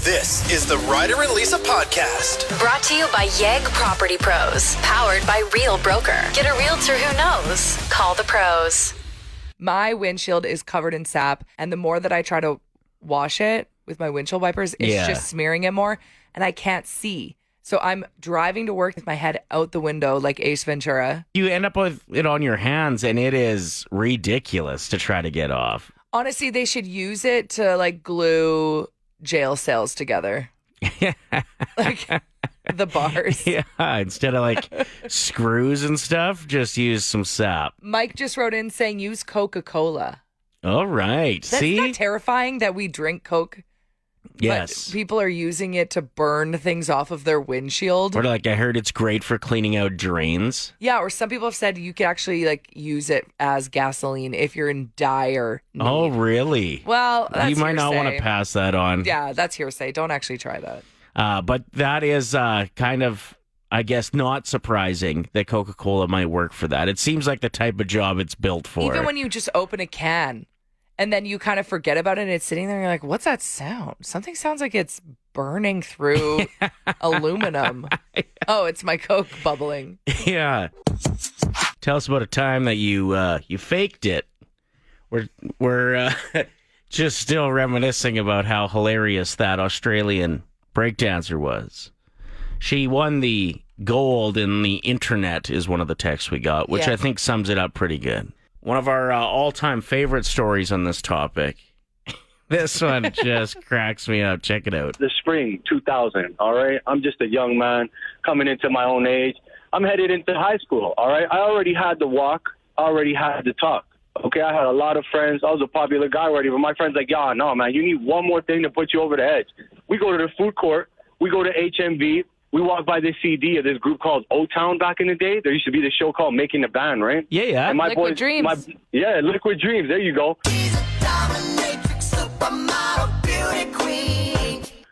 This is the Ryder and Lisa podcast. Brought to you by Yegg Property Pros. Powered by Real Broker. Get a realtor who knows. Call the pros. My windshield is covered in sap, and the more that I try to wash it with my windshield wipers, it's just smearing it more, and I can't see. So I'm driving to work with my head out the window like Ace Ventura. You end up with it on your hands, and it is ridiculous to try to get off. Honestly, they should use it to like glue jail cells together. Like the bars. Yeah, instead of like screws and stuff, just use some sap. Mike just wrote in saying use Coca-Cola. All right. That's not terrifying that we drink Coke. Yes. But people are using it to burn things off of their windshield. Or like I heard it's great for cleaning out drains. Yeah, or some people have said you could actually like use it as gasoline if you're in dire need. Oh, really? Well, that's you might not hearsay. want to pass that on. Yeah, that's hearsay. Don't actually try that. But that is kind of, I guess, not surprising that Coca-Cola might work for that. It seems like the type of job it's built for. Even when you just open a can and then you kind of forget about it and it's sitting there and you're like, what's that sound? Something sounds like it's burning through aluminum. Oh, it's my Coke bubbling. Yeah. Tell us about a time that you faked it. We're just still reminiscing about how hilarious that Australian breakdancer was. She won the gold in the internet is one of the texts we got, which I think sums it up pretty good. One of our all-time favorite stories on this topic. This one just cracks me up. Check it out. The spring 2000, all right? I'm just a young man coming into my own age. I'm headed into high school, all right? I already had the walk, already had the talk. Okay, I had a lot of friends. I was a popular guy already, but my friends like, yeah, no, man, you need one more thing to put you over the edge. We go to the food court. We go to HMV. We walk by this CD of this group called O-Town back in the day. There used to be this show called Making the Band, right? Yeah. And my Liquid Dreams. Liquid Dreams. There you go.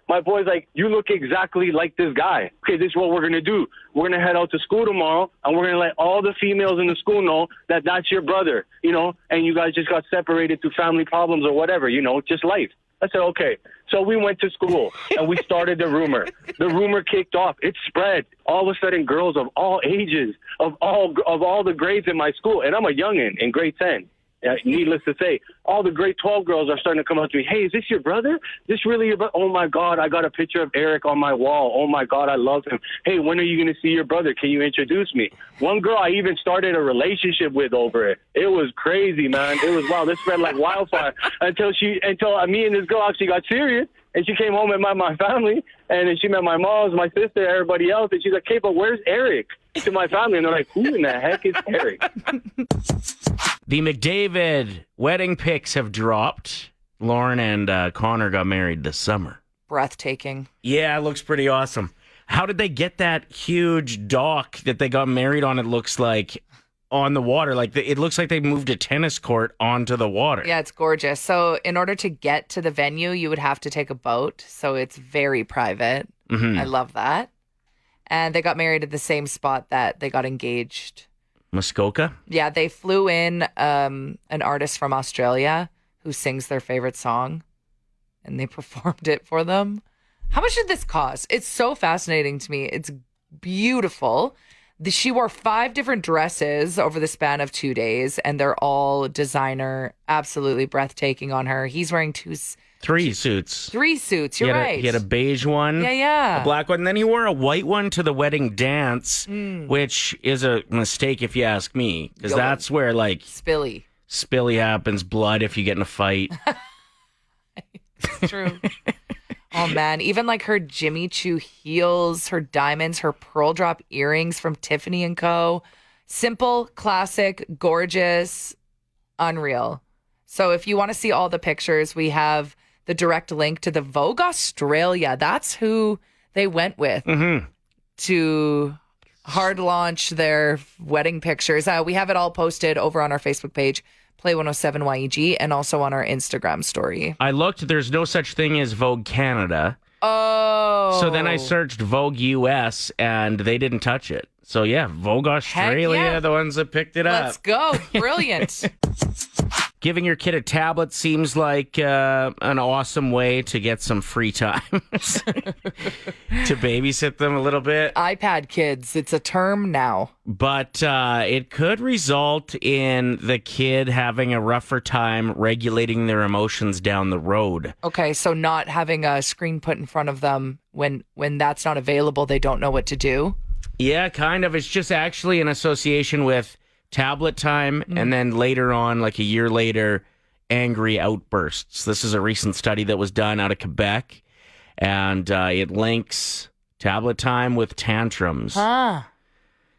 My boy's like, you look exactly like this guy. Okay, this is what we're going to do. We're going to head out to school tomorrow, and we're going to let all the females in the school know that that's your brother, you know, and you guys just got separated through family problems or whatever, you know, just life. I said, okay. So we went to school, and we started the rumor. The rumor kicked off. It spread. All of a sudden, girls of all ages, of all the grades in my school, and I'm a youngin' in grade 10. Needless to say, all the grade 12 girls are starting to come up to me. Hey, is this your brother? Is this really your brother? Oh, my God, I got a picture of Eric on my wall. Oh, my God, I love him. Hey, when are you going to see your brother? Can you introduce me? One girl I even started a relationship with over it. It was crazy, man. It was wild. This spread like wildfire until me and this girl actually got serious. And she came home and met my family, and then she met my mom, my sister, everybody else. And she's like, hey, but where's Eric? To my family. And they're like, who in the heck is Eric? The McDavid wedding pics have dropped. Lauren and Connor got married this summer. Breathtaking. Yeah, it looks pretty awesome. How did they get that huge dock that they got married on, it looks like, on the water? Like it looks like they moved a tennis court onto the water. Yeah, it's gorgeous. So in order to get to the venue, you would have to take a boat. So it's very private. Mm-hmm. I love that. And they got married at the same spot that they got engaged. Muskoka? Yeah, they flew in an artist from Australia who sings their favorite song, and they performed it for them. How much did this cost? It's so fascinating to me. It's beautiful. She wore 5 different dresses over the span of 2 days, and they're all designer, absolutely breathtaking on her. He's wearing 3 suits. 3 suits, you're right. He had a beige one, Yeah. a black one, and then he wore a white one to the wedding dance, which is a mistake if you ask me, because that's where like Spilly happens, blood if you get in a fight. It's true. Oh, man. Even like her Jimmy Choo heels, her diamonds, her pearl drop earrings from Tiffany & Co. Simple, classic, gorgeous, unreal. So if you want to see all the pictures, we have the direct link to the Vogue Australia. That's who they went with to hard launch their wedding pictures. We have it all posted over on our Facebook page, Play 107 YEG, and also on our Instagram story. I looked, there's no such thing as Vogue Canada. Oh. So then I searched Vogue US, and they didn't touch it. So yeah, Vogue Australia, yeah. the ones that picked it up. Let's go. Brilliant. giving your kid a tablet seems like an awesome way to get some free time to babysit them a little bit. iPad kids, it's a term now. But it could result in the kid having a rougher time regulating their emotions down the road. Okay, so not having a screen put in front of them when that's not available, they don't know what to do? Yeah, kind of. It's just actually an association with tablet time, and then later on, like a year later, angry outbursts. This is a recent study that was done out of Quebec, and it links tablet time with tantrums.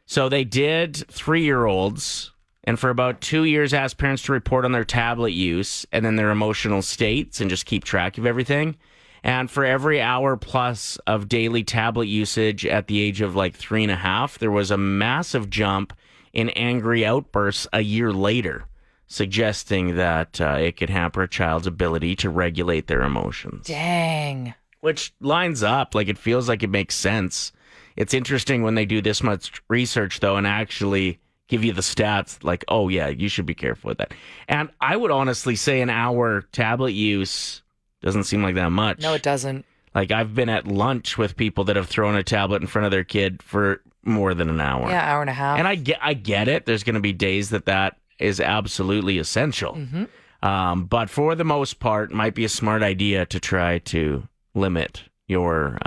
So they did 3-year-olds, and for about 2 years asked parents to report on their tablet use and then their emotional states and just keep track of everything. And for every hour plus of daily tablet usage at the age of like 3.5, there was a massive jump in angry outbursts a year later, suggesting that it could hamper a child's ability to regulate their emotions. Dang. Which lines up, like it feels like it makes sense. It's interesting when they do this much research, though, and actually give you the stats, like, oh, yeah, you should be careful with that. And I would honestly say an hour tablet use doesn't seem like that much. No, it doesn't. Like, I've been at lunch with people that have thrown a tablet in front of their kid for more than an hour. Yeah, hour and a half. And I get it. There's going to be days that is absolutely essential. But for the most part, it might be a smart idea to try to limit your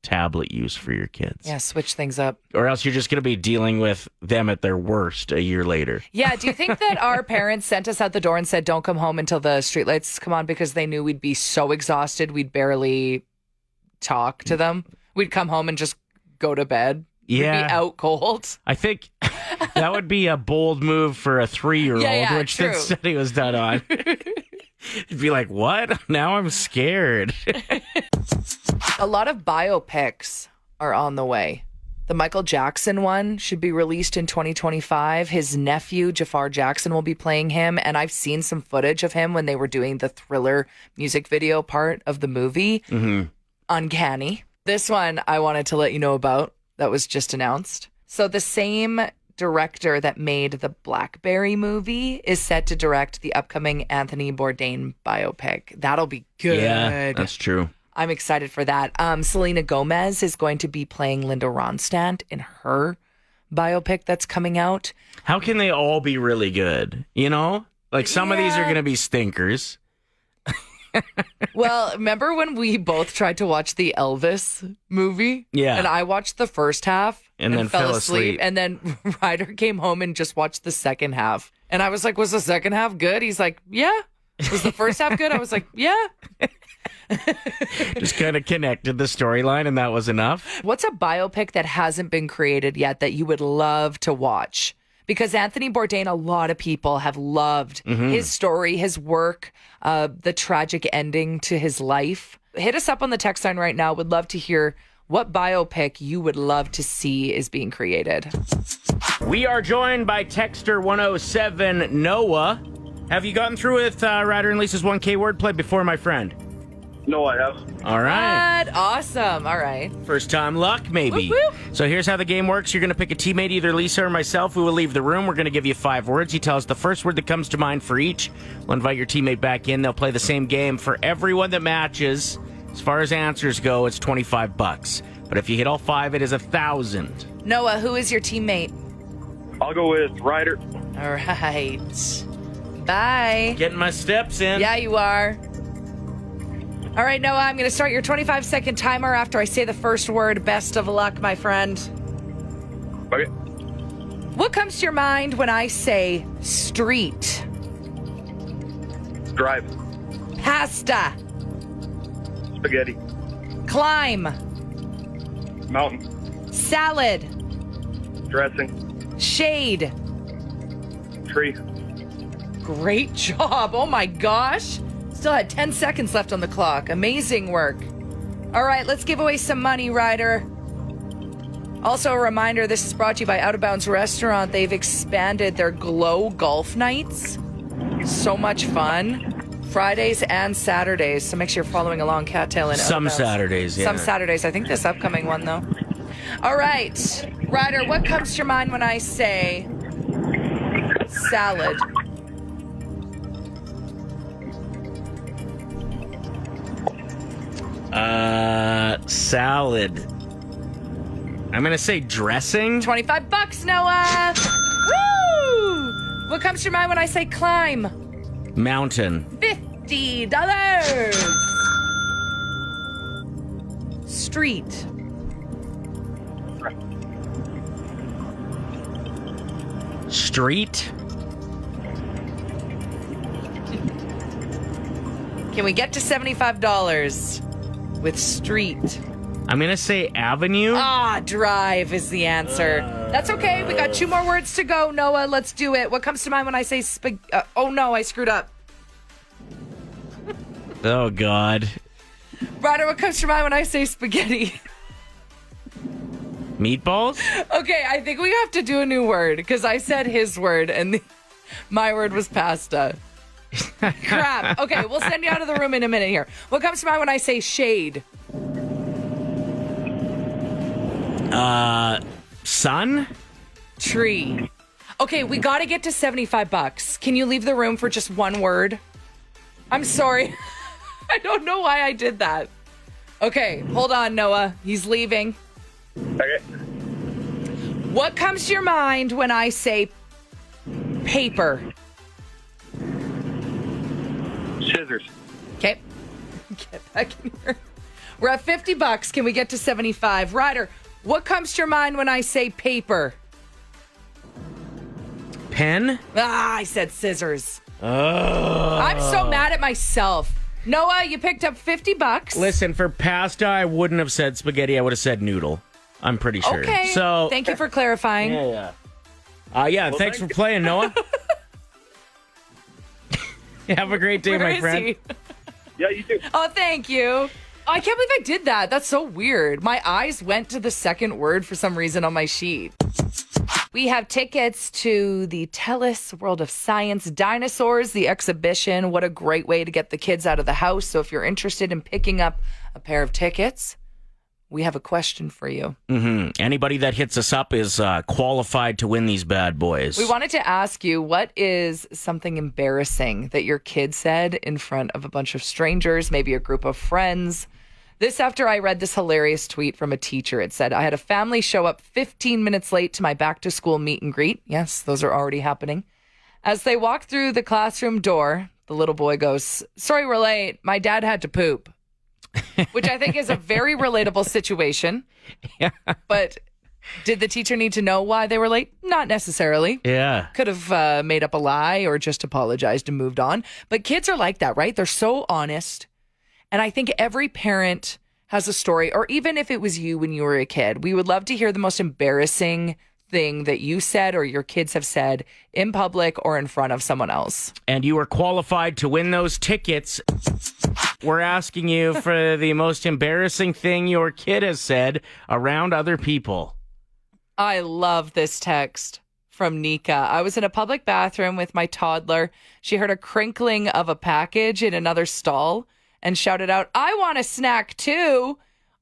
tablet use for your kids. Yeah, switch things up. Or else you're just going to be dealing with them at their worst a year later. Yeah, do you think that our parents sent us out the door and said, don't come home until the streetlights come on because they knew we'd be so exhausted we'd barely talk to them? We'd come home and just go to bed. Yeah. We'd be out cold. I think that would be a bold move for a 3-year-old, which true. this study was done on. It'd be like, what? Now I'm scared. A lot of biopics are on the way. The Michael Jackson one should be released in 2025. His nephew, Jafar Jackson, will be playing him. And I've seen some footage of him when they were doing the Thriller music video part of the movie. Uncanny. This one I wanted to let you know about that was just announced. So the same director that made the Blackberry movie is set to direct the upcoming Anthony Bourdain biopic. That'll be good. Yeah, that's true. I'm excited for that. Selena Gomez is going to be playing Linda Ronstadt in her biopic that's coming out. How can they all be really good? You know? Like some of these are going to be stinkers. Well, remember when we both tried to watch the Elvis movie? Yeah. And I watched the first half and then fell asleep. And then Ryder came home and just watched the second half. And I was like, was the second half good? He's like, yeah. Was the first half good? I was like, yeah. Just kind of connected the storyline and that was enough. What's a biopic that hasn't been created yet that you would love to watch? Because Anthony Bourdain, a lot of people have loved his story, his work, the tragic ending to his life. Hit us up on the text line right now. Would love to hear what biopic you would love to see is being created. We are joined by Texter 107 Noah. Have you gotten through with Ryder and Lisa's 1K wordplay before, my friend? No, I have. All right. What? Awesome. All right. First time luck, maybe. Whoop, whoop. So here's how the game works. You're going to pick a teammate, either Lisa or myself. We will leave the room. We're going to give you 5 words. You tell us the first word that comes to mind for each. We'll invite your teammate back in. They'll play the same game. For everyone that matches, as far as answers go, it's $25. But if you hit all 5, it is $1,000. Noah, who is your teammate? I'll go with Ryder. All right. Bye. Getting my steps in. Yeah, you are. All right, Noah, I'm going to start your 25-second timer after I say the first word. Best of luck, my friend. Okay. What comes to your mind when I say street? Drive. Pasta. Spaghetti. Climb. Mountain. Salad. Dressing. Shade. Tree. Great job. Oh, my gosh. Still had 10 seconds left on the clock. Amazing work. All right, let's give away some money, Ryder. Also, a reminder, this is brought to you by Out of Bounds Restaurant. They've expanded their Glow Golf Nights. So much fun. Fridays and Saturdays. So make sure you're following along, Cattail and Out of Some Bounds. Saturdays, yeah. Some Saturdays. I think this upcoming one, though. All right. Ryder, what comes to your mind when I say salad? Salad. I'm going to say dressing. $25, Noah. Woo! What comes to your mind when I say climb? Mountain. $50. Street. Street. Can we get to $75 with street? I'm going to say avenue. Drive is the answer. That's okay. We got 2 more words to go, Noah. Let's do it. What comes to mind when I say oh, no, I screwed up. Oh, God. Ryder, what comes to mind when I say spaghetti? Meatballs? Okay, I think we have to do a new word because I said his word and my word was pasta. Crap. Okay, we'll send you out of the room in a minute here. What comes to mind when I say shade? Sun? Tree. Okay, we got to get to $75. Can you leave the room for just one word? I'm sorry. I don't know why I did that. Okay, hold on, Noah. He's leaving. Okay. What comes to your mind when I say paper? Scissors. Okay. Get back in here. We're at $50. Can we get to 75? Ryder, what comes to your mind when I say paper? Pen? I said scissors. Oh. I'm so mad at myself. Noah, you picked up $50. Listen, for pasta, I wouldn't have said spaghetti. I would have said noodle. I'm pretty sure. Okay. So Thank you for clarifying. Yeah. Thanks for playing, Noah. Have a great day, Where my is friend. he? Yeah, you too. Oh, thank you. I can't believe I did that. That's so weird. My eyes went to the second word for some reason on my sheet. We have tickets to the TELUS World of Science Dinosaurs, the exhibition. What a great way to get the kids out of the house. So if you're interested in picking up a pair of tickets, we have a question for you. Mm-hmm. Anybody that hits us up is qualified to win these bad boys. We wanted to ask you, what is something embarrassing that your kid said in front of a bunch of strangers, maybe a group of friends? This after I read this hilarious tweet from a teacher. It said, I had a family show up 15 minutes late to my back to school meet and greet. Yes, those are already happening. As they walked through the classroom door, the little boy goes, sorry we're late. My dad had to poop. Which I think is a very relatable situation. Yeah. But did the teacher need to know why they were late? Not necessarily. Yeah. Could have made up a lie or just apologized and moved on. But kids are like that, right? They're so honest. And I think every parent has a story, or even if it was you when you were a kid, we would love to hear the most embarrassing thing that you said or your kids have said in public or in front of someone else. And you are qualified to win those tickets. We're asking you for the most embarrassing thing your kid has said around other people. I love this text from Nika. I was in a public bathroom with my toddler. She heard a crinkling of a package in another stall and shouted out, I want a snack too.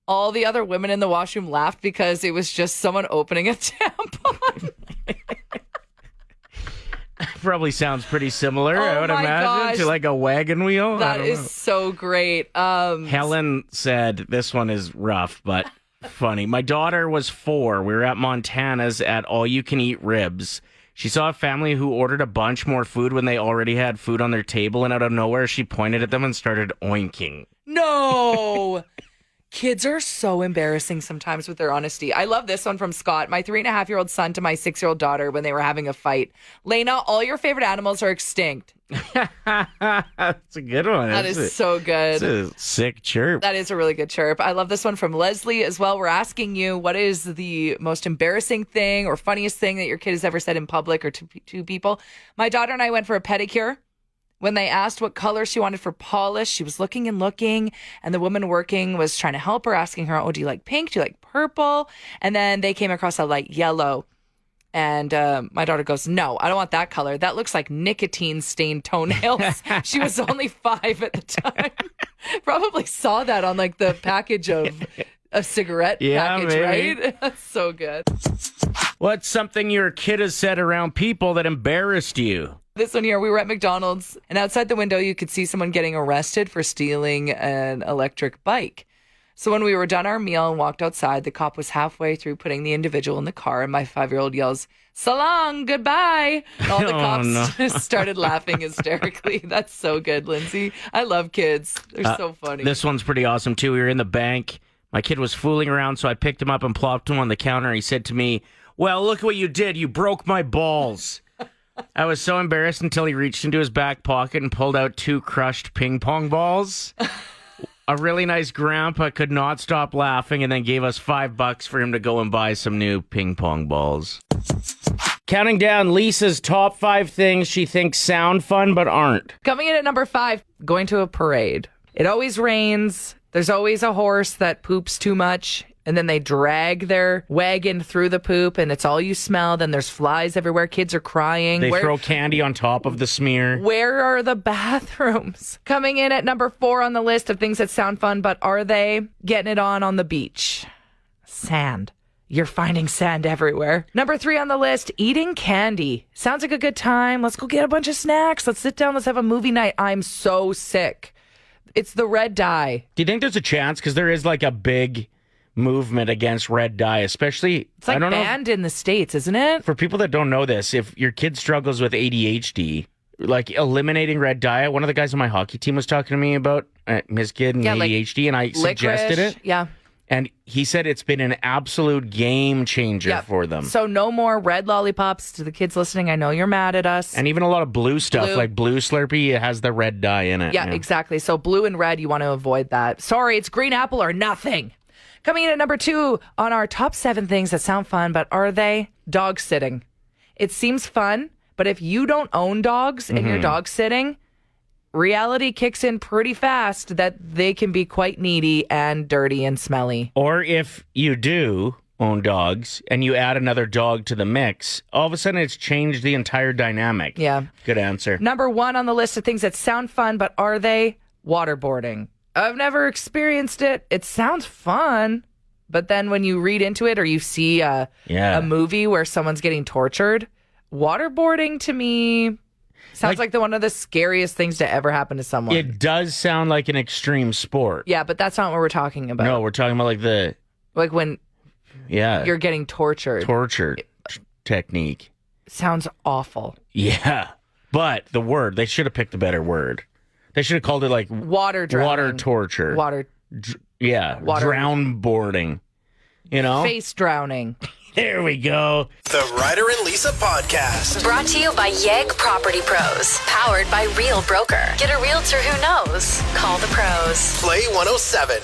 All the other women in the washroom laughed because it was just someone opening a tampon. Probably sounds pretty similar, I would my imagine, gosh. to like a wagon wheel. That is so great. Helen said, this one is rough, but funny. My daughter was 4. We were at Montana's at All You Can Eat Ribs. She saw a family who ordered a bunch more food when they already had food on their table, and out of nowhere, she pointed at them and started oinking. No. Kids are so embarrassing sometimes with their honesty. I love this one from Scott. My 3.5-year-old son to my 6-year-old daughter when they were having a fight. Lena, all your favorite animals are extinct. That's a good one. That is so good. That's a sick chirp. That is a really good chirp. I love this one from Leslie as well. We're asking you, what is the most embarrassing thing or funniest thing that your kid has ever said in public or to people? My daughter and I went for a pedicure. When they asked what color she wanted for polish, she was looking, and the woman working was trying to help her, asking her, oh, do you like pink? Do you like purple? And then they came across a light yellow. And my daughter goes, no, I don't want that color. That looks like nicotine-stained toenails. She was only 5 at the time. Probably saw that on like the package of a cigarette package, maybe. right? That's so good. What's something your kid has said around people that embarrassed you? This one here, we were at McDonald's, and outside the window, you could see someone getting arrested for stealing an electric bike. So when we were done our meal and walked outside, the cop was halfway through putting the individual in the car, and my 5-year-old yells, "So long, goodbye." And all the cops just started laughing hysterically. That's so good, Lindsay. I love kids. They're so funny. This one's pretty awesome, too. We were in the bank. My kid was fooling around, so I picked him up and plopped him on the counter. He said to me, "Well, look what you did. You broke my balls." I was so embarrassed until he reached into his back pocket and pulled out 2 crushed ping pong balls. A really nice grandpa could not stop laughing and then gave us $5 for him to go and buy some new ping pong balls. Counting down Lisa's top 5 things she thinks sound fun but aren't. Coming in at number 5, going to a parade. It always rains. There's always a horse that poops too much, and then they drag their wagon through the poop, and it's all you smell. Then there's flies everywhere. Kids are crying. They throw candy on top of the smear. Where are the bathrooms? Coming in at number 4 on the list of things that sound fun, but are they? Getting it on the beach. Sand. You're finding sand everywhere. Number 3 on the list, eating candy. Sounds like a good time. Let's go get a bunch of snacks. Let's sit down. Let's have a movie night. I'm so sick. It's the red dye. Do you think there's a chance? Because there is like a big movement against red dye, especially... It's like banned in the States, isn't it? For people that don't know this, if your kid struggles with ADHD, like eliminating red dye, one of the guys on my hockey team was talking to me about his kid and ADHD, and I suggested it. Yeah. And he said it's been an absolute game changer for them. So no more red lollipops to the kids listening. I know you're mad at us. And even a lot of blue stuff, like Blue Slurpee, it has the red dye in it. Yeah, exactly. So blue and red, you want to avoid that. Sorry, it's green apple or nothing. Coming in at number 2 on our top 7 things that sound fun, but are they? Dog sitting. It seems fun, but if you don't own dogs and you're dog sitting, reality kicks in pretty fast that they can be quite needy and dirty and smelly. Or if you do own dogs and you add another dog to the mix, all of a sudden it's changed the entire dynamic. Yeah. Good answer. Number 1 on the list of things that sound fun, but are they? Waterboarding. I've never experienced it. It sounds fun, but then when you read into it or you see a movie where someone's getting tortured, waterboarding to me sounds like one of the scariest things to ever happen to someone. It does sound like an extreme sport. Yeah, but that's not what we're talking about. No, we're talking about like when you're getting tortured. Torture technique. Sounds awful. Yeah, but the word, they should have picked a better word. They should have called it like water drowning. Water torture. Water. Drown boarding. You know? Face drowning. There we go. The Ryder and Lisa Podcast. Brought to you by Yegg Property Pros. Powered by Real Broker. Get a realtor who knows. Call the pros. Play 107.